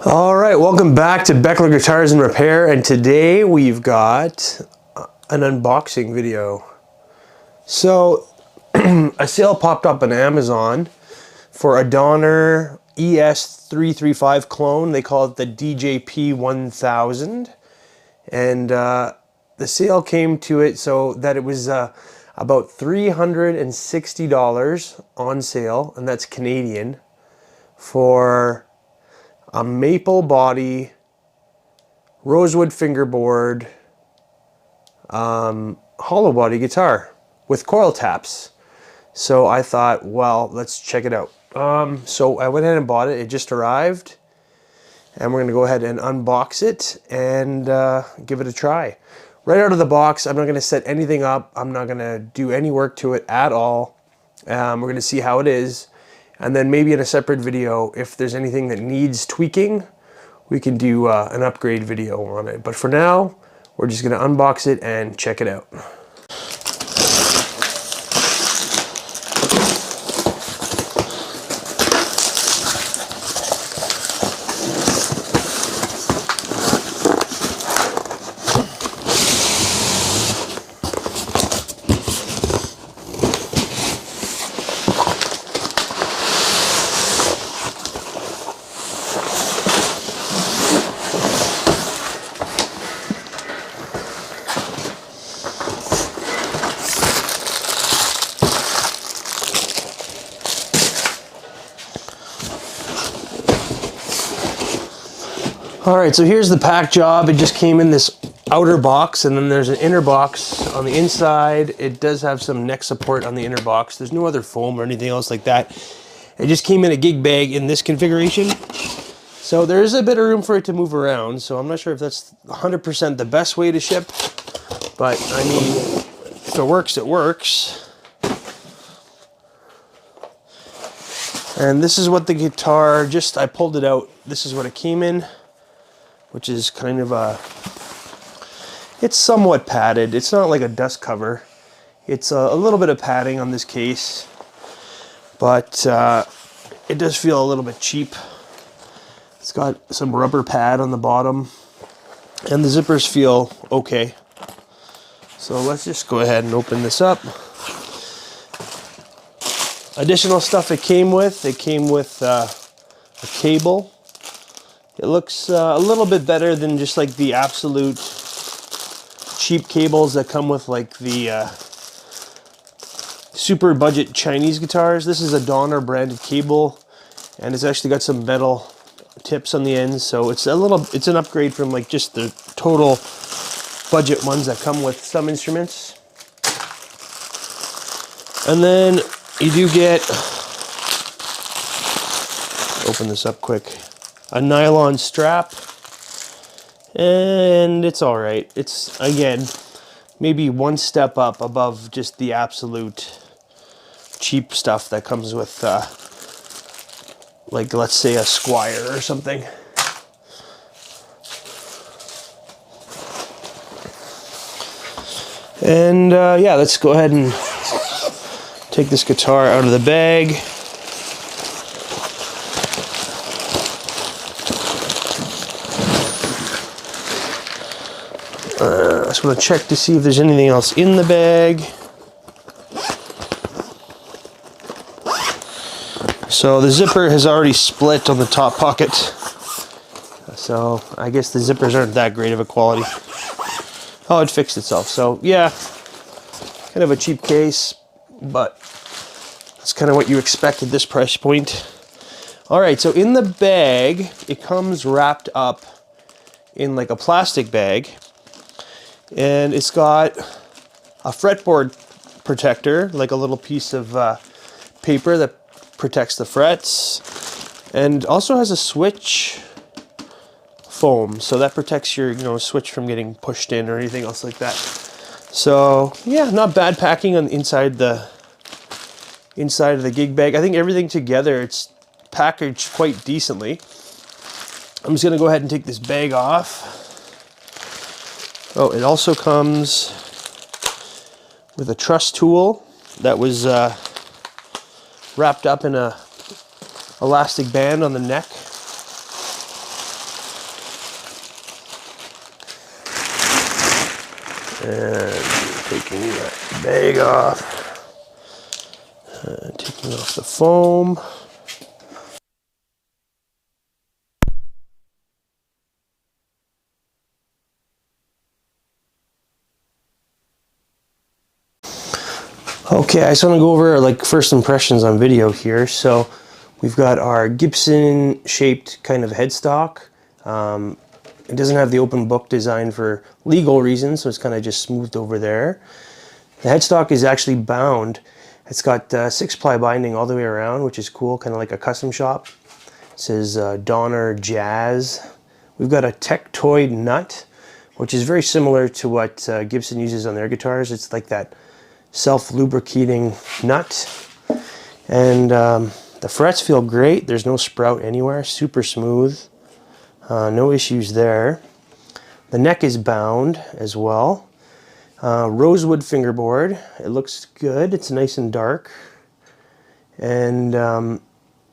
All right, welcome back to Beckler Guitars and Repair, and today we've got an unboxing video. So, a sale popped up on Amazon for a Donner ES355 clone. They call it the DJP-1000, and the sale came to it so that it was about $360 on sale, and that's Canadian, for a maple body, rosewood fingerboard, Hollowbody guitar with coil taps. So I thought, well, let's check it out. So I went ahead and bought it. It just arrived, and we're gonna go ahead and unbox it and give it a try. Right out of the box, I'm not gonna set anything up. I'm not gonna do any work to it at all. We're gonna see how it is. And then maybe in a separate video, if there's anything that needs tweaking, we can do an upgrade video on it. But for now, we're just gonna unbox it and check it out. All right, so here's the pack job. It just came in this outer box, and then there's an inner box on the inside. It does have some neck support on the inner box. There's no other foam or anything else like that. It just came in a gig bag in this configuration. So there is a bit of room for it to move around. So I'm not sure if that's 100% the best way to ship, but I mean, if it works, it works. And this is what the guitar, I pulled it out. This is what it came in, which is kind of it's somewhat padded. It's not like a dust cover. It's a little bit of padding on this case, but it does feel a little bit cheap. It's got some rubber pad on the bottom, and the zippers feel okay. So let's just go ahead and open this up. Additional stuff it came with a cable. It looks a little bit better than just like the absolute cheap cables that come with like the super budget Chinese guitars. This is a Donner branded cable, and it's actually got some metal tips on the ends, so it's an upgrade from like just the total budget ones that come with some instruments. And then you do get, open this up quick, a nylon strap, and it's all right. It's, again, maybe one step up above just the absolute cheap stuff that comes with like, let's say, a Squire or something. And yeah, let's go ahead and take this guitar out of the bag. I just want to check to see if there's anything else in the bag. So the zipper has already split on the top pocket. So I guess the zippers aren't that great of a quality. Oh, it fixed itself. So yeah, kind of a cheap case, but that's kind of what you expect at this price point. All right, so in the bag, it comes wrapped up in like a plastic bag. And it's got a fretboard protector, like a little piece of paper that protects the frets, and also has a switch foam, so that protects your switch from getting pushed in or anything else like that. So yeah, not bad packing on the inside of the gig bag. I think everything together, it's packaged quite decently. I'm just gonna go ahead and take this bag off. Oh, it also comes with a truss tool that was wrapped up in a elastic band on the neck. And taking that bag off. Taking off the foam. Okay, I just want to go over like first impressions on video here. So we've got our Gibson shaped kind of headstock. It doesn't have the open book design for legal reasons, so it's kind of just smoothed over there. The headstock is actually bound. It's got 6-ply binding all the way around, which is cool, kind of like a custom shop. It says Donner Jazz. We've got a Tectoid nut, which is very similar to what Gibson uses on their guitars. It's like that self-lubricating nut. And the frets feel great. There's no sprout anywhere, super smooth. No issues there. The neck is bound as well. Rosewood fingerboard. It looks good. It's nice and dark. And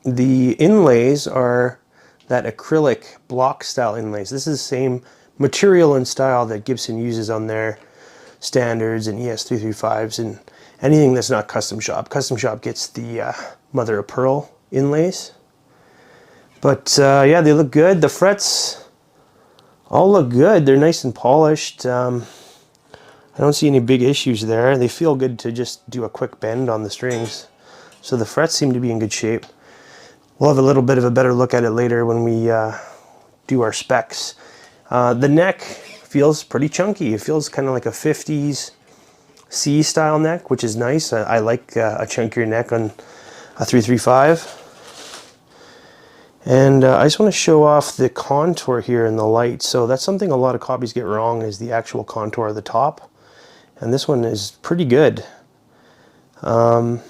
the inlays are that acrylic block style inlays. This is the same material and style that Gibson uses on their standards and ES355s and anything that's not custom shop. Custom shop gets the mother of pearl inlays. But yeah, they look good. The frets all look good. They're nice and polished. I don't see any big issues there. They feel good to just do a quick bend on the strings. So the frets seem to be in good shape. We'll have a little bit of a better look at it later when we do our specs. The neck feels pretty chunky. It feels kind of like a 50s C style neck, which is nice. I like a chunkier neck on a 335. And I just want to show off the contour here in the light. So that's something a lot of copies get wrong, is the actual contour of the top. And this one is pretty good. The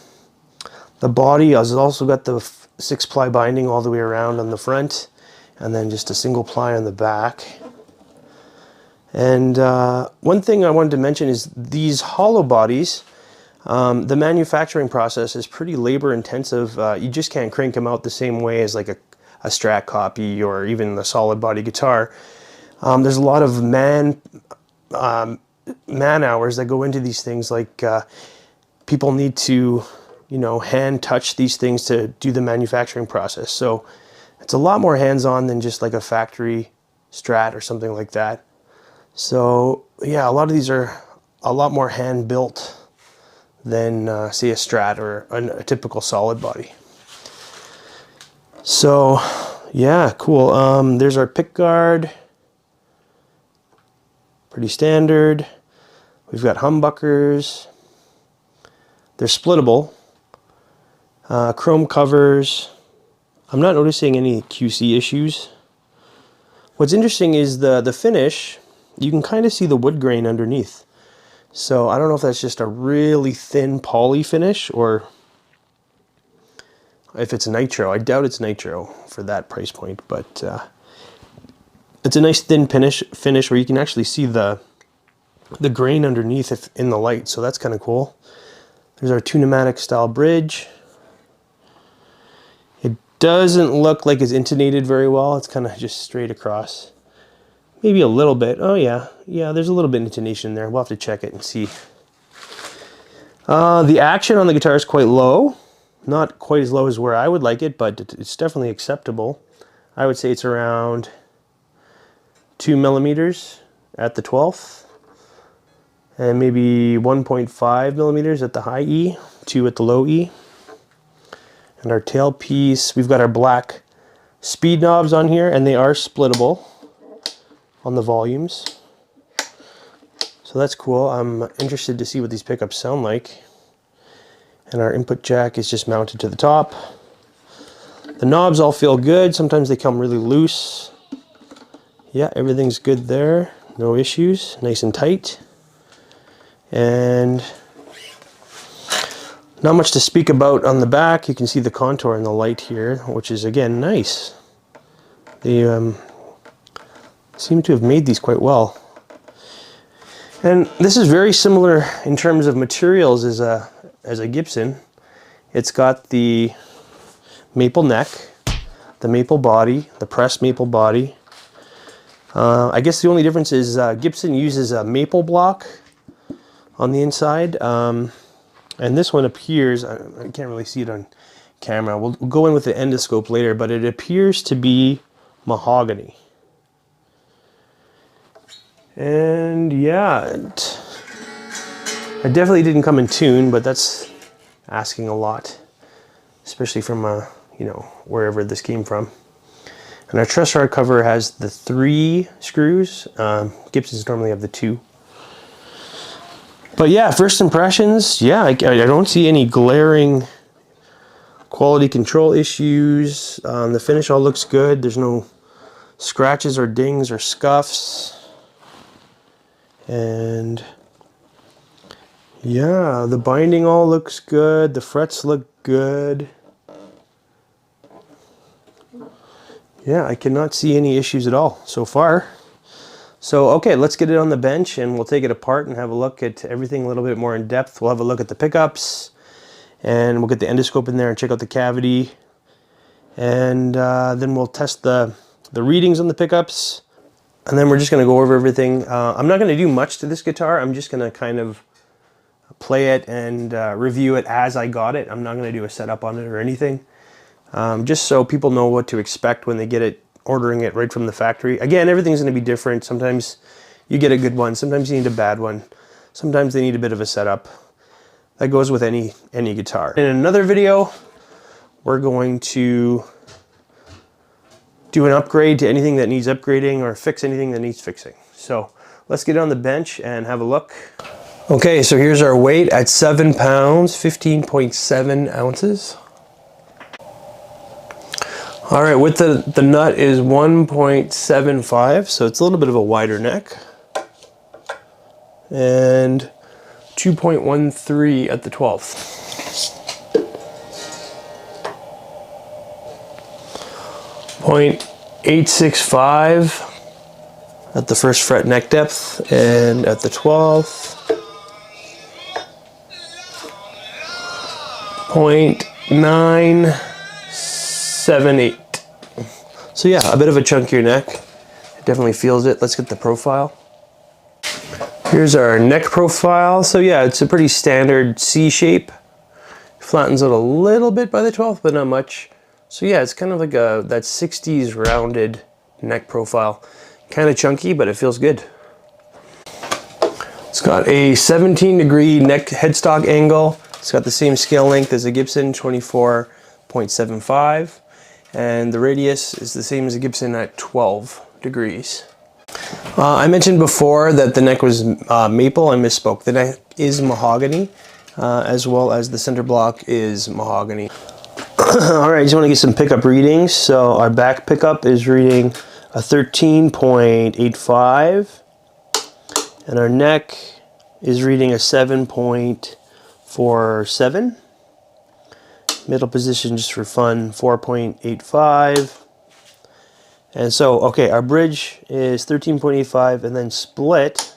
body has also got the 6-ply binding all the way around on the front, and then just a single ply on the back. And one thing I wanted to mention is these hollow bodies, the manufacturing process is pretty labor intensive. You just can't crank them out the same way as like a Strat copy or even the solid body guitar. There's a lot of man hours that go into these things. Like people need to, you know, hand touch these things to do the manufacturing process. So it's a lot more hands-on than just like a factory Strat or something like that. So yeah, a lot of these are a lot more hand built than say a Strat or a typical solid body. So yeah, cool. There's our pick guard. Pretty standard. We've got humbuckers. They're splittable. Chrome covers. I'm not noticing any QC issues. What's interesting is the finish. You can kind of see the wood grain underneath. So I don't know if that's just a really thin poly finish or if it's nitro. I doubt it's nitro for that price point, but it's a nice thin finish where you can actually see the grain underneath in the light, so that's kind of cool. There's our two-pneumatic style bridge. It doesn't look like it's intonated very well. It's kind of just straight across. Maybe a little bit. Oh yeah, there's a little bit of intonation there. We'll have to check it and see. The action on the guitar is quite low. Not quite as low as where I would like it, but it's definitely acceptable. I would say it's around 2 millimeters at the 12th, and maybe 1.5 millimeters at the high E, 2 at the low E. And our tailpiece, we've got our black speed knobs on here, and they are splittable on the volumes. So that's cool. I'm interested to see what these pickups sound like. And our input jack is just mounted to the top. The knobs all feel good. Sometimes they come really loose. Yeah, everything's good there. No issues. Nice and tight. And not much to speak about on the back. You can see the contour in the light here, which is again nice. They seem to have made these quite well. And this is very similar in terms of materials as a Gibson. It's got the maple neck, the maple body, the pressed maple body. I guess the only difference is Gibson uses a maple block on the inside. And this one appears, I can't really see it on camera. We'll go in with the endoscope later, but it appears to be mahogany. And yeah, it definitely didn't come in tune, but that's asking a lot, especially from you know, wherever this came from. And our truss rod cover has the 3 screws. Gibson's normally have the 2. But yeah, first impressions, yeah, I don't see any glaring quality control issues. The finish all looks good. There's no scratches or dings or scuffs. And yeah, the binding all looks good. The frets look good. Yeah, I cannot see any issues at all so far. So, okay, let's get it on the bench and we'll take it apart and have a look at everything a little bit more in depth. We'll have a look at the pickups and we'll get the endoscope in there and check out the cavity. And then we'll test the readings on the pickups. And then we're just gonna go over everything. I'm not gonna do much to this guitar. I'm just gonna kind of play it and review it as I got it. I'm not gonna do a setup on it or anything. Just so people know what to expect when they get it, ordering it right from the factory. Again, everything's going to be different. Sometimes you get a good one, sometimes you need a bad one, sometimes they need a bit of a setup. That goes with any guitar. In another video, we're going to do an upgrade to anything that needs upgrading or fix anything that needs fixing. So let's get on the bench and have a look. Okay, so here's our weight at 7 pounds, 15.7 ounces. All right, width of the nut is 1.75, so it's a little bit of a wider neck. And 2.13 at the 12th. 0.865 at the first fret neck depth, and at the 12th. 0.978. So yeah, a bit of a chunkier neck. It definitely feels it. Let's get the profile. Here's our neck profile. So yeah, it's a pretty standard C shape. Flattens out a little bit by the 12th, but not much. So yeah, it's kind of like that 60s rounded neck profile. Kind of chunky, but it feels good. It's got a 17-degree neck headstock angle. It's got the same scale length as a Gibson, 24.75. And the radius is the same as a Gibson at 12 degrees. I mentioned before that the neck was maple. I misspoke. The neck is mahogany, as well as the center block is mahogany. All right, I just want to get some pickup readings. So our back pickup is reading a 13.85, and our neck is reading a 7.47. Middle position, just for fun, 4.85. And so, okay, our bridge is 13.85, and then split.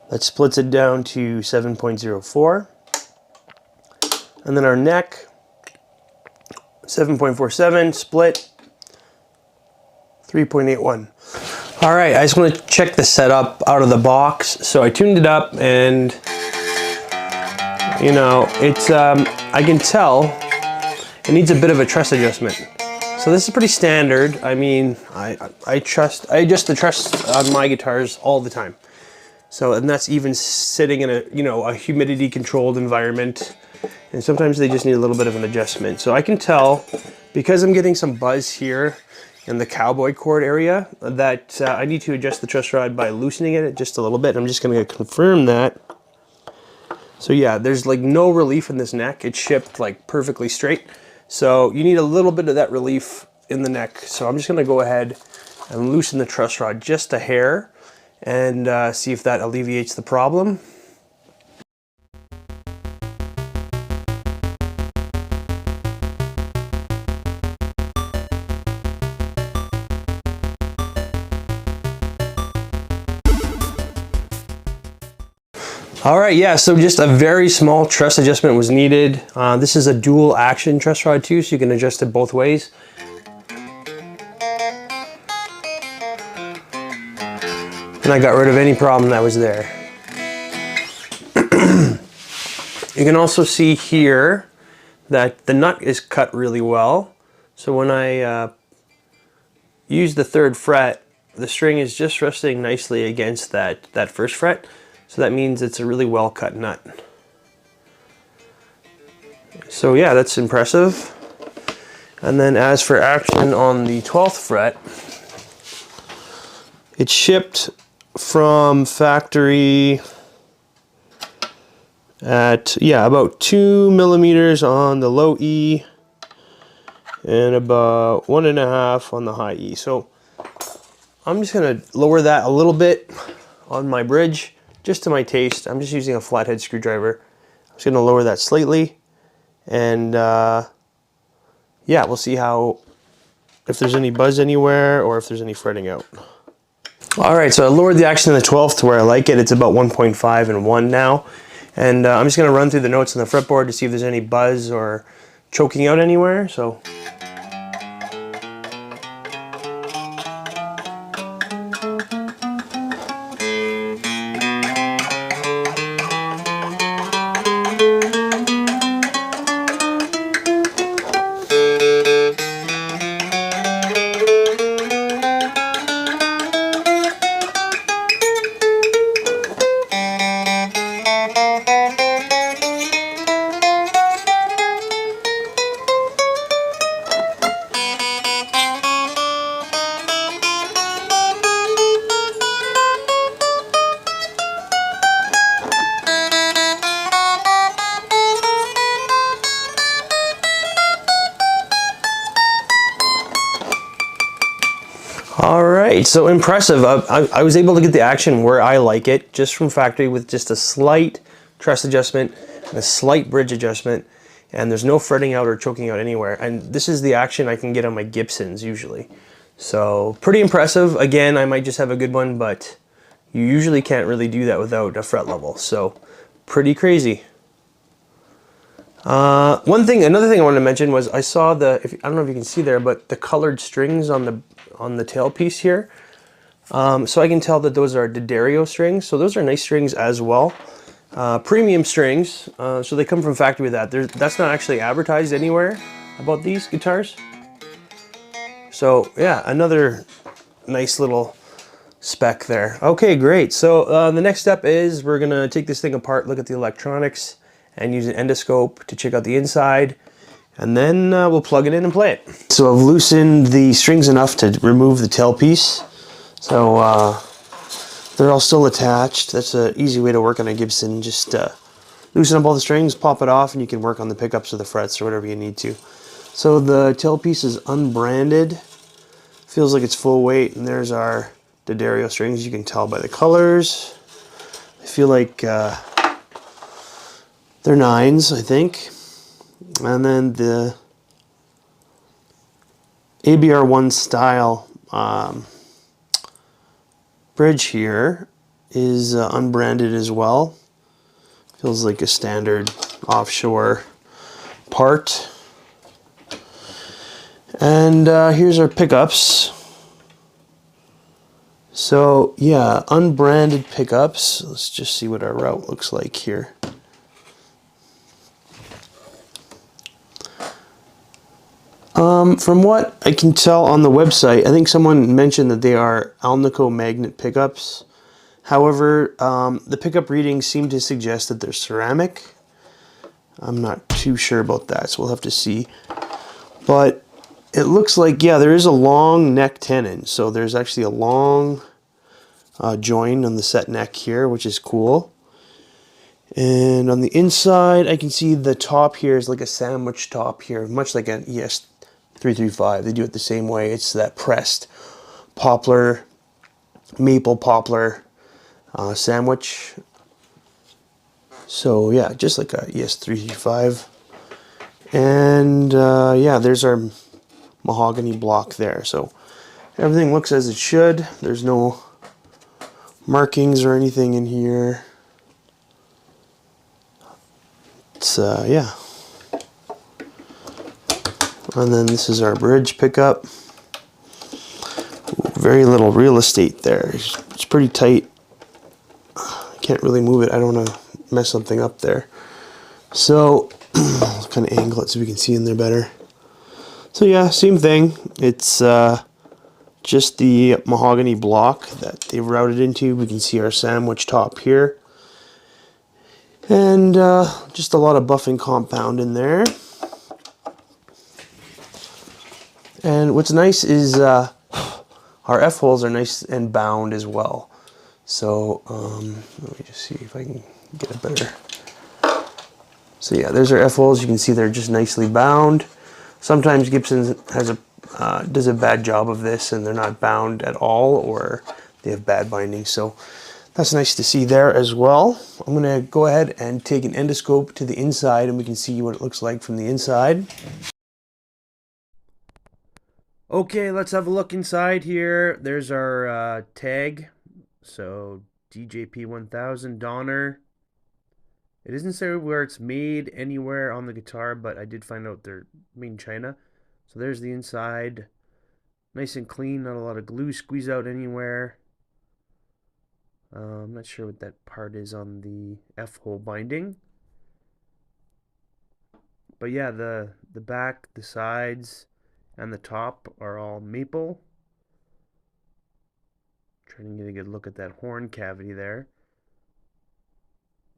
That splits it down to 7.04. And then our neck, 7.47, split, 3.81. All right, I just want to check the setup out of the box. So I tuned it up, and you know, it's, I can tell it needs a bit of a truss adjustment. So this is pretty standard. I mean, I adjust the truss on my guitars all the time. So, and that's even sitting in a, you know, a humidity controlled environment. And sometimes they just need a little bit of an adjustment. So I can tell, because I'm getting some buzz here in the cowboy cord area, that I need to adjust the truss rod by loosening it just a little bit. I'm just gonna confirm that. So yeah, there's like no relief in this neck. It's shipped like perfectly straight. So you need a little bit of that relief in the neck. So I'm just gonna go ahead and loosen the truss rod just a hair and see if that alleviates the problem. All right, yeah, so just a very small truss adjustment was needed. This is a dual action truss rod too, so you can adjust it both ways. And I got rid of any problem that was there. You can also see here that the nut is cut really well. So when I use the 3rd fret, the string is just resting nicely against that 1st fret. So that means it's a really well cut nut. So yeah, that's impressive. And then as for action on the 12th fret, it's shipped from factory at, yeah, about 2 millimeters on the low E and about 1.5 on the high E. So I'm just gonna lower that a little bit on my bridge, just to my taste. I'm just using a flathead screwdriver. I'm just gonna lower that slightly, and yeah, we'll see if there's any buzz anywhere or if there's any fretting out. All right, so I lowered the action in the 12th to where I like it. It's about 1.5 and 1 now. And I'm just gonna run through the notes on the fretboard to see if there's any buzz or choking out anywhere. So. All right, so impressive. I was able to get the action where I like it, just from factory, with just a slight truss adjustment and a slight bridge adjustment, and there's no fretting out or choking out anywhere. And this is the action I can get on my Gibsons usually. So pretty impressive. Again, I might just have a good one, but you usually can't really do that without a fret level. So pretty crazy. Another thing I wanted to mention was I saw I don't know if you can see there, but the colored strings on the tailpiece here. So I can tell that those are D'Addario strings. So those are nice strings as well. Premium strings. So they come from factory with that. That's not actually advertised anywhere about these guitars. So yeah, another nice little spec there. Okay, great. So the next step is we're gonna take this thing apart, look at the electronics, and use an endoscope to check out the inside, and then we'll plug it in and play it. So I've loosened the strings enough to remove the tailpiece. So they're all still attached. That's an easy way to work on a Gibson. Just loosen up all the strings, pop it off, and you can work on the pickups or the frets or whatever you need to. So the tailpiece is unbranded. Feels like it's full weight, and there's our D'Addario strings. You can tell by the colors. I feel like they're 9s, I think. And then the ABR1 style bridge here is unbranded as well. Feels like a standard offshore part. And here's our pickups. So yeah, unbranded pickups. Let's just see what our route looks like here. From what I can tell on the website, I think someone mentioned that they are Alnico magnet pickups. However, the pickup readings seem to suggest that they're ceramic. I'm not too sure about that, so we'll have to see. But it looks like, yeah, there is a long neck tenon. So there's actually a long join on the set neck here, which is cool. And on the inside, I can see the top here is like a sandwich top here, much like an ES355. They do it the same way. It's that pressed poplar, maple poplar sandwich. So yeah, just like a ES355. And yeah, there's our mahogany block there. So everything looks as it should. There's no markings or anything in here. It's yeah. And then this is our bridge pickup. Ooh, very little real estate there. It's pretty tight. I can't really move it. I don't want to mess something up there. So I'll kind of angle it so we can see in there better. So yeah, same thing. It's just the mahogany block that they routed into. We can see our sandwich top here. And just a lot of buffing compound in there. And what's nice is our F-holes are nice and bound as well. So let me just see if I can get a better... So yeah, there's our F-holes. You can see they're just nicely bound. Sometimes Gibson has does a bad job of this and they're not bound at all, or they have bad binding. So that's nice to see there as well. I'm going to go ahead and take an endoscope to the inside and we can see what it looks like from the inside. Okay, let's have a look inside here. There's our tag. So DJP-1000 Donner. It doesn't say where it's made anywhere on the guitar, but I did find out they're made in China. So there's the inside. Nice and clean, not a lot of glue squeeze out anywhere. I'm not sure what that part is on the F-hole binding. But yeah, the back, the sides, and the top are all maple. Trying to get a good look at that horn cavity there.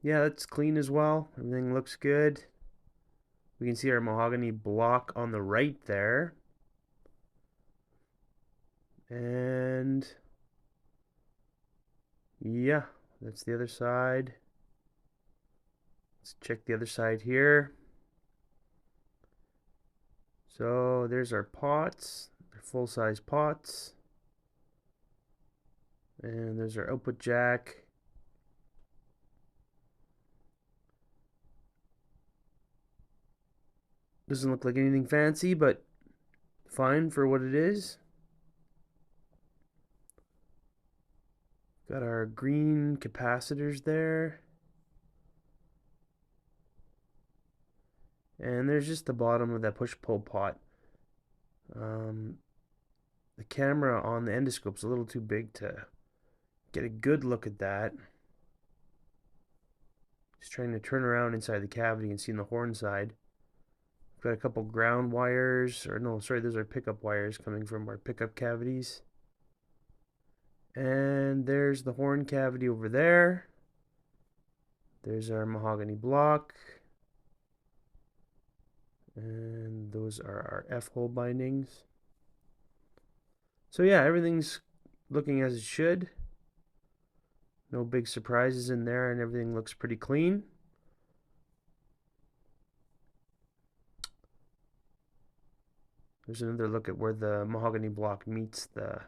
Yeah, that's clean as well. Everything looks good. We can see our mahogany block on the right there. And yeah, that's the other side. Let's check the other side here. So there's our pots. They're full-size pots. And there's our output jack. Doesn't look like anything fancy, but fine for what it is. Got our green capacitors there. And there's just the bottom of that push-pull pot. The camera on the endoscope's a little too big to get a good look at that. Just trying to turn around inside the cavity and see in the horn side. Got a couple ground wires, or no, sorry, those are pickup wires coming from our pickup cavities. And there's the horn cavity over there. There's our mahogany block. And those are our F-hole bindings. So yeah, everything's looking as it should. No big surprises in there, and everything looks pretty clean. There's another look at where the mahogany block meets the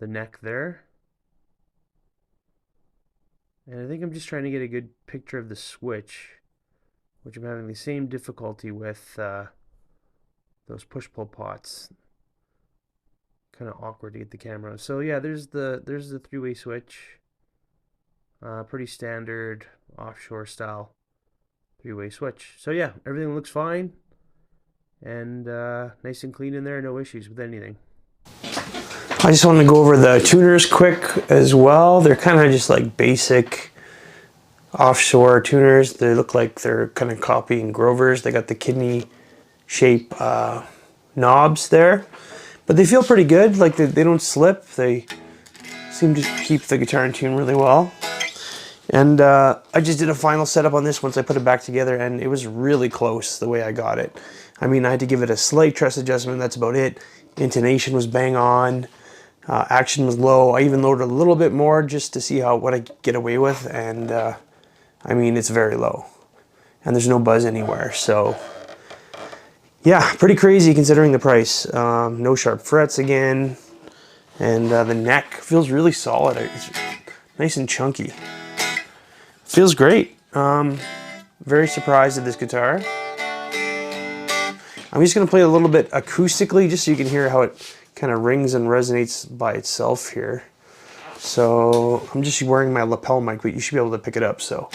neck there. And I think I'm just trying to get a good picture of the switch, which I'm having the same difficulty with those push-pull pots. Kind of awkward to get the camera. So yeah, there's the three-way switch. Pretty standard offshore style three-way switch. So yeah, everything looks fine and nice and clean in there. No issues with anything. I just want to go over the tuners quick as well. They're kind of just like basic offshore tuners. They look like they're kind of copying Grover's. They got the kidney shape knobs there, but they feel pretty good. Like they don't slip. They seem to keep the guitar in tune really well. And I just did a final setup on this once I put it back together, and it was really close the way I got it. I mean, I had to give it a slight truss adjustment, that's about it. Intonation was bang on. Action was low. I even lowered a little bit more just to see what I could get away with, and I mean, it's very low. And there's no buzz anywhere, so yeah, pretty crazy considering the price. No sharp frets again, and the neck feels really solid. It's nice and chunky. Feels great. Very surprised at this guitar. I'm just going to play a little bit acoustically just so you can hear how it kind of rings and resonates by itself here. So I'm just wearing my lapel mic, but you should be able to pick it up. So.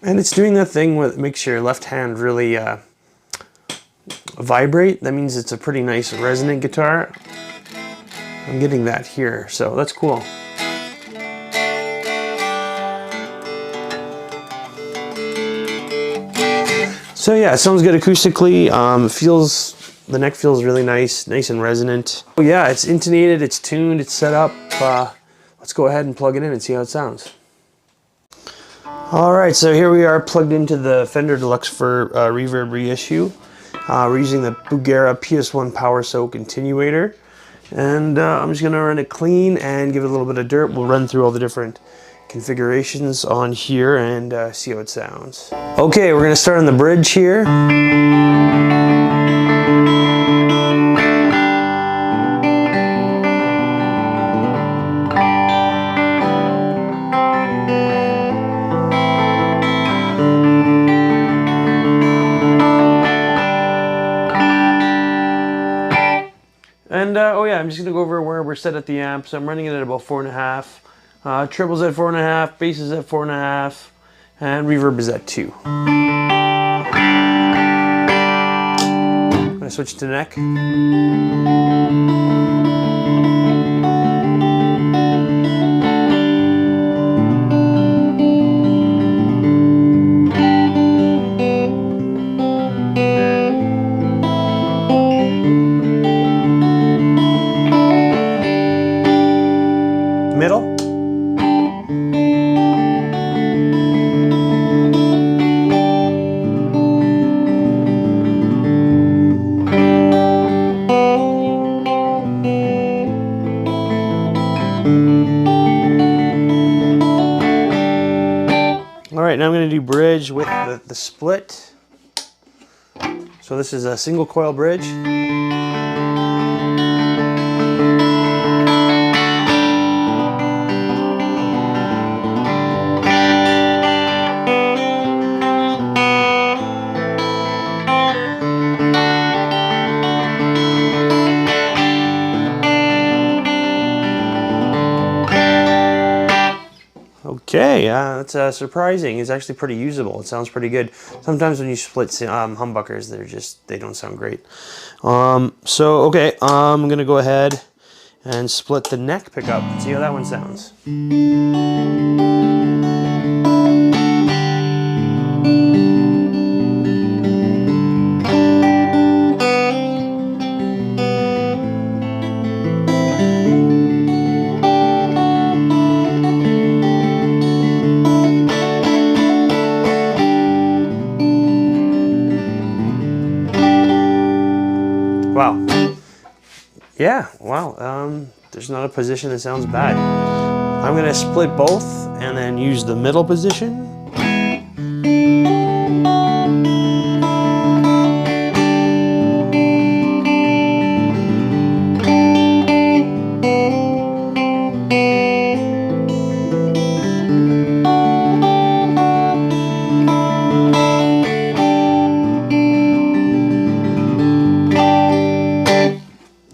And it's doing that thing where it makes your left hand really vibrate. That means it's a pretty nice resonant guitar. I'm getting that here, so that's cool. So yeah, it sounds good acoustically. The neck feels really nice and resonant. Oh yeah, it's intonated, it's tuned, it's set up. Let's go ahead and plug it in and see how it sounds. All right, so here we are plugged into the Fender Deluxe for Reverb reissue. We're using the Bugera PS1 Power Soak Attenuator. And I'm just gonna run it clean and give it a little bit of dirt. We'll run through all the different configurations on here and see how it sounds. Okay, we're gonna start on the bridge here. And oh yeah, I'm just gonna go over where we're set at the amp. So I'm running it at about 4.5. Triple's at 4.5, bass is at 4.5, and reverb is at 2. I'm gonna switch to neck. Middle. All right, now I'm going to do bridge with the split. So this is a single coil bridge. Okay, that's surprising. It's actually pretty usable. It sounds pretty good. Sometimes when you split humbuckers, they don't sound great. So okay, I'm gonna go ahead and split the neck pickup and see how that one sounds. Wow. Yeah, wow. There's not a position that sounds bad. I'm gonna split both and then use the middle position.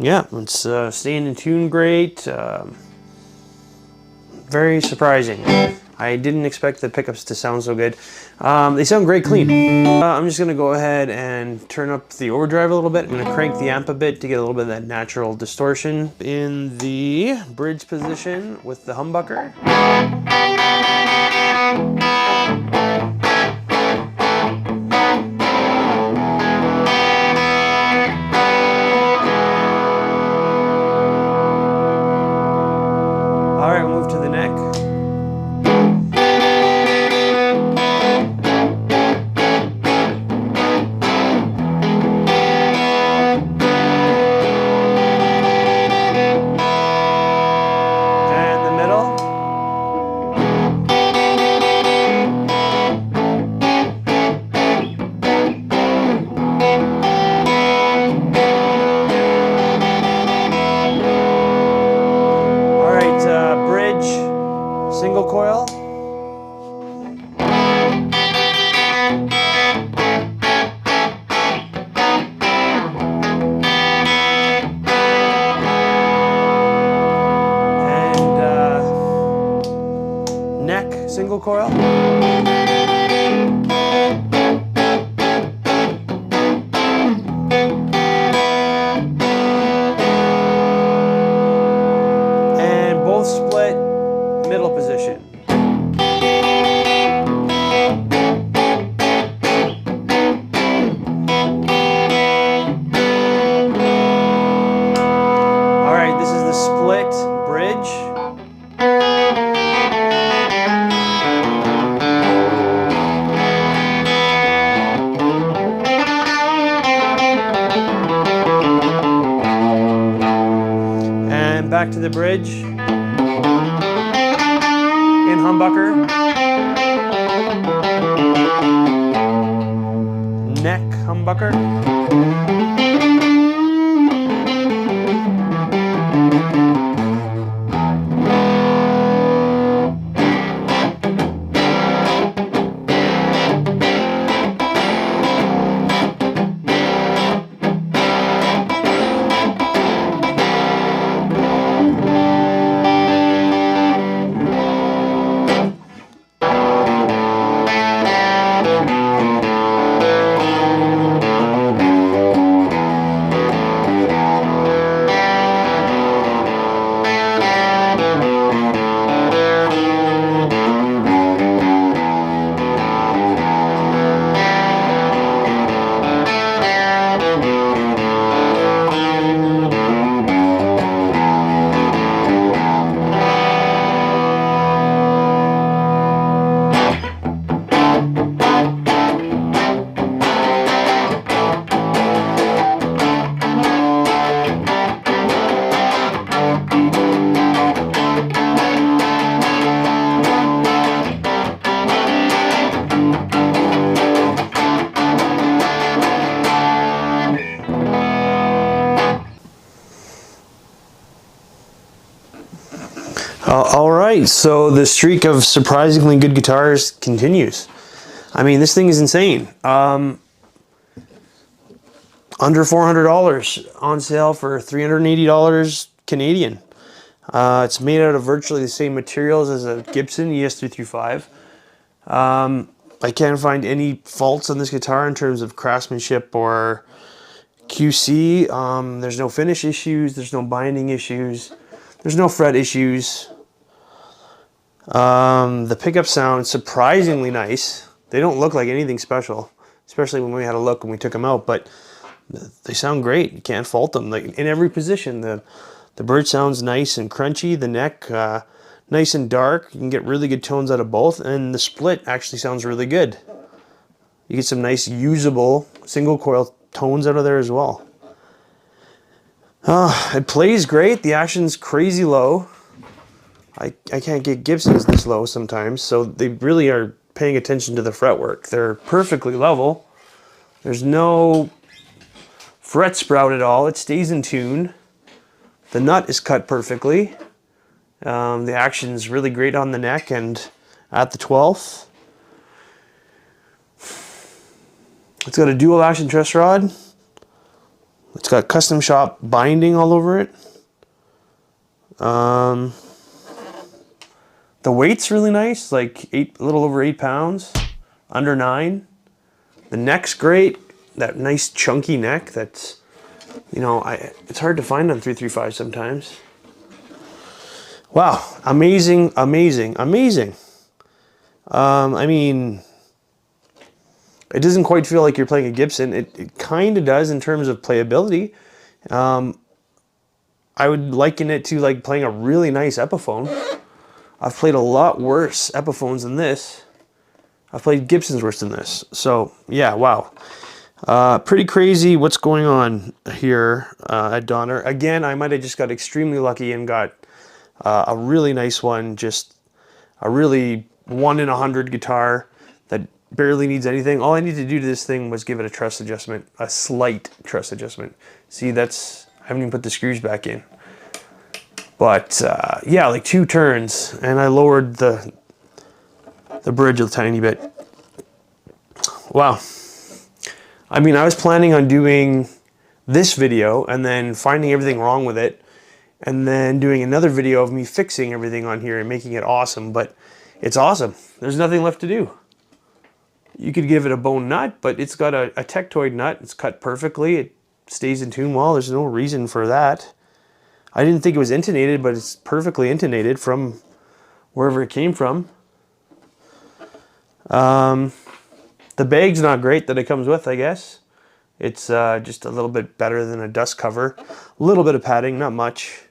Yeah, it's staying in tune great. Very surprising. I didn't expect the pickups to sound so good. They sound great clean. I'm just gonna go ahead and turn up the overdrive a little bit. I'm gonna crank the amp a bit to get a little bit of that natural distortion. In the bridge position with the humbucker. All right, we'll move to the neck. And the middle. the bridge. In humbucker. Neck humbucker. All right, so the streak of surprisingly good guitars continues. I mean, this thing is insane. Under $400 on sale for $380 Canadian. It's made out of virtually the same materials as a Gibson ES355. I can't find any faults on this guitar in terms of craftsmanship or QC. There's no finish issues, there's no binding issues, there's no fret issues. The pickup sounds surprisingly nice. They don't look like anything special, especially when we had a look when we took them out, but they sound great. You can't fault them. Like in every position, the bridge sounds nice and crunchy, the neck nice and dark. You can get really good tones out of both, and the split actually sounds really good. You get some nice usable single coil tones out of there as well. It plays great. The action's crazy low. I can't get Gibsons this low sometimes, so they really are paying attention to the fretwork. They're perfectly level. There's no fret sprout at all. It stays in tune. The nut is cut perfectly. The action's really great on the neck and at the 12th. It's got a dual action truss rod. It's got custom shop binding all over it. The weight's really nice, like a little over 8 pounds, under 9. The neck's great, that nice chunky neck that's, you know, it's hard to find on 335 sometimes. Wow, amazing, amazing, amazing. I mean, it doesn't quite feel like you're playing a Gibson. It kind of does in terms of playability. I would liken it to like playing a really nice Epiphone. I've played a lot worse Epiphones than this. I've played Gibsons worse than this. So yeah, wow. Pretty crazy what's going on here at Donner. Again, I might have just got extremely lucky and got a really nice one, just a really 1 in 100 guitar that barely needs anything. All I need to do to this thing was give it a truss adjustment, a slight truss adjustment. See, I haven't even put the screws back in. But yeah, like 2 turns, and I lowered the bridge a tiny bit. Wow. I mean, I was planning on doing this video and then finding everything wrong with it, and then doing another video of me fixing everything on here and making it awesome, but it's awesome. There's nothing left to do. You could give it a bone nut, but it's got a Tectoid nut. It's cut perfectly. It stays in tune well. There's no reason for that. I didn't think it was intonated, but it's perfectly intonated from wherever it came from. The bag's not great that it comes with, I guess. It's just a little bit better than a dust cover. A little bit of padding, not much.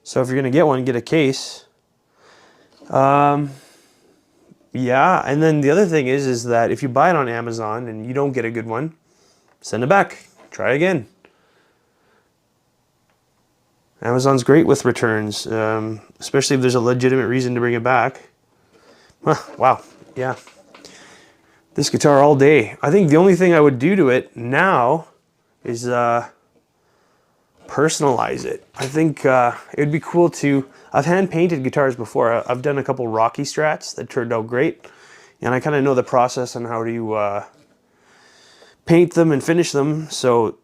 So if you're going to get one, get a case. Yeah, and then the other thing is that if you buy it on Amazon and you don't get a good one, send it back. Try again. Amazon's great with returns, especially if there's a legitimate reason to bring it back. Huh, wow, yeah. This guitar all day. I think the only thing I would do to it now is personalize it. I think it would be cool to... I've hand painted guitars before. I've done a couple Rocky Strats that turned out great, and I kind of know the process on how to paint them and finish them, so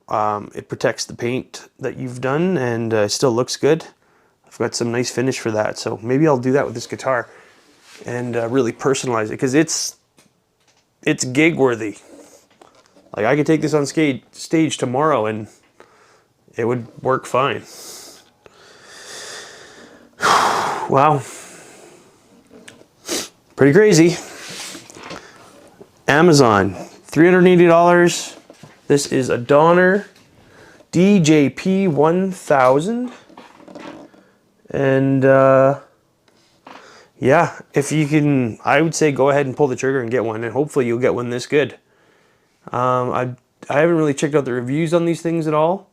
it protects the paint that you've done and it still looks good. I've got some nice finish for that, so maybe I'll do that with this guitar and really personalize it, because it's gig worthy. Like, I could take this on stage tomorrow and it would work fine. Wow. Pretty crazy. Amazon, $380. This is a Donner DJP-1000. And yeah, if you can, I would say go ahead and pull the trigger and get one, and hopefully you'll get one this good. I haven't really checked out the reviews on these things at all.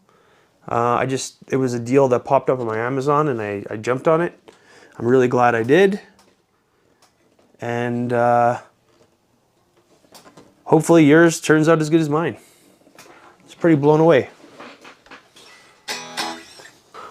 It was a deal that popped up on my Amazon and I jumped on it. I'm really glad I did. And hopefully yours turns out as good as mine. It's pretty blown away.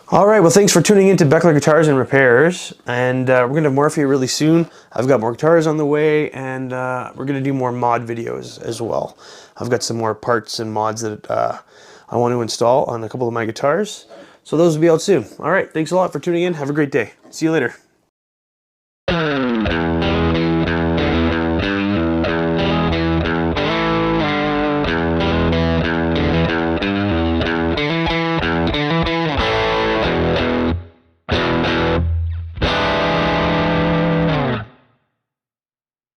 All right, well, thanks for tuning in to Beckler Guitars and Repairs, and we're going to have more for you really soon. I've got more guitars on the way, and we're going to do more mod videos as well. I've got some more parts and mods that I want to install on a couple of my guitars, so those will be out soon. All right, thanks a lot for tuning in. Have a great day. See you later.